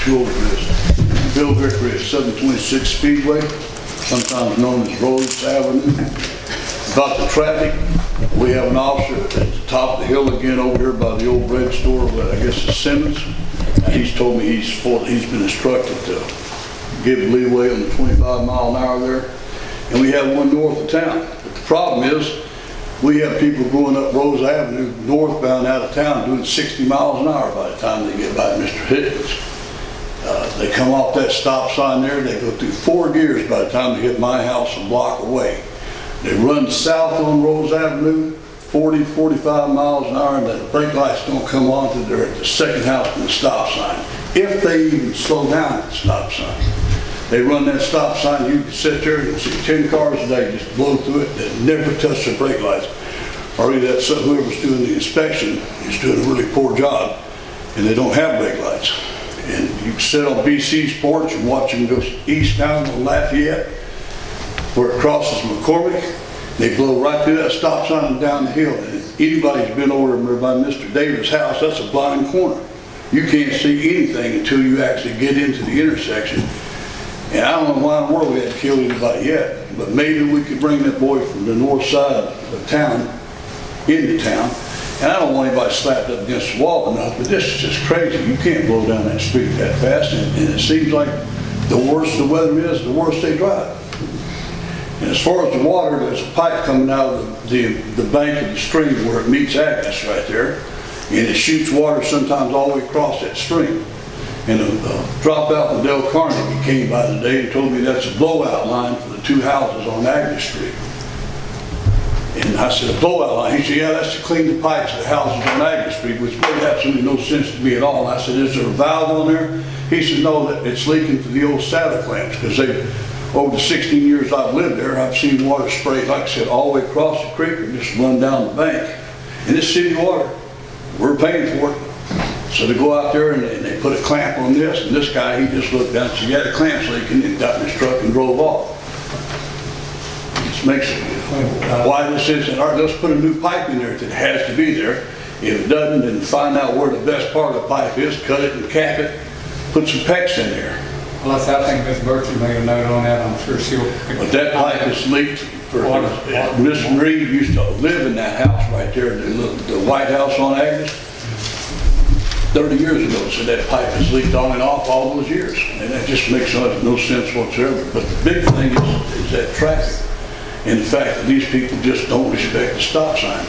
go over this. Bill Vickery at 726 Speedway, sometimes known as Rose Avenue. About the traffic, we have an officer at the top of the hill again over here by the old bread store, I guess it's Simmons. He's told me he's been instructed to give leeway on the 25-mile-an-hour there. And we have one north of town. But the problem is, we have people going up Rose Avenue northbound out of town doing 60 miles an hour by the time they get by Mr. Higgins. They come off that stop sign there, they go through 4 gears by the time they hit my house a block away. They run south on Rose Avenue, 40, 45 miles an hour, and the brake lights don't come on until they're at the second house from the stop sign. If they even slow down at the stop sign. They run that stop sign, you can sit there and see 10 cars a day just blow through it that never touch their brake lights. Or either that's whoever's doing the inspection is doing a really poor job and they don't have brake lights. And you can sit on BC's porch and watch them go eastbound on Lafayette where it crosses McCormick. They blow right through that stop sign and down the hill. And if anybody's been over by Mr. Davis' house, that's a blind corner. You can't see anything until you actually get into the intersection. And I don't know why in the world we hadn't killed anybody yet, but maybe we could bring that boy from the north side of town into town. And I don't want anybody slapped up against the wall or nothing, but this is just crazy. You can't blow down that street that fast, and it seems like the worse the weather is, the worse they drive. And as far as the water, there's a pipe coming out of the bank of the stream where it meets Agnes right there, and it shoots water sometimes all the way across that stream. And a dropout from Del Carnegie came by today and told me that's a blowout line for the 2 houses on Agnes Street. And I said, a blowout line? He said, yeah, that's to clean the pipes of the houses on Agnes Street, which made absolutely no sense to me at all. And I said, is there a valve on there? He said, no, that it's leaking to the old saddle clamps, because over the 16 years I've lived there, I've seen water spray, like I said, all the way across the creek and just run down the bank. And this city water, we're paying for it. So they go out there and they put a clamp on this, and this guy, he just looked down and said, yeah, the clamp's leaking, and got in his truck and drove off. It makes it, why this isn't, all right, let's put a new pipe in there if it has to be there. If it doesn't, then find out where the best part of the pipe is, cut it and cap it, put some PEX in there. Well, I think Ms. Birchie made a note on that. I'm sure she'll. But that pipe is leaked. Miss Reed used to live in that house right there, the White House on Agnes. 30 years ago, so that pipe has leaked on and off all those years. And that just makes no sense whatsoever. But the big thing is that traffic. And the fact that these people just don't respect the stop sign.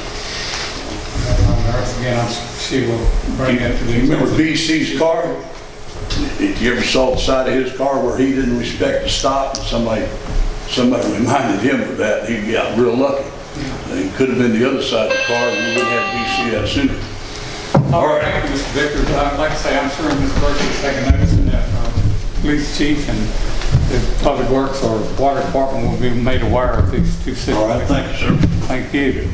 Again, she will bring it to the. Remember BC's car? If you ever saw the side of his car where he didn't respect the stop, and somebody reminded him of that, he got real lucky. It could have been the other side of the car, and we wouldn't have BC that soon. All right, thank you, Mr. Victor. Like I say, I'm sure Ms. Birchie's taking notice in that police chief and the public works or water department will be made aware of these 2 situations. All right, thank you, sir. Thank you.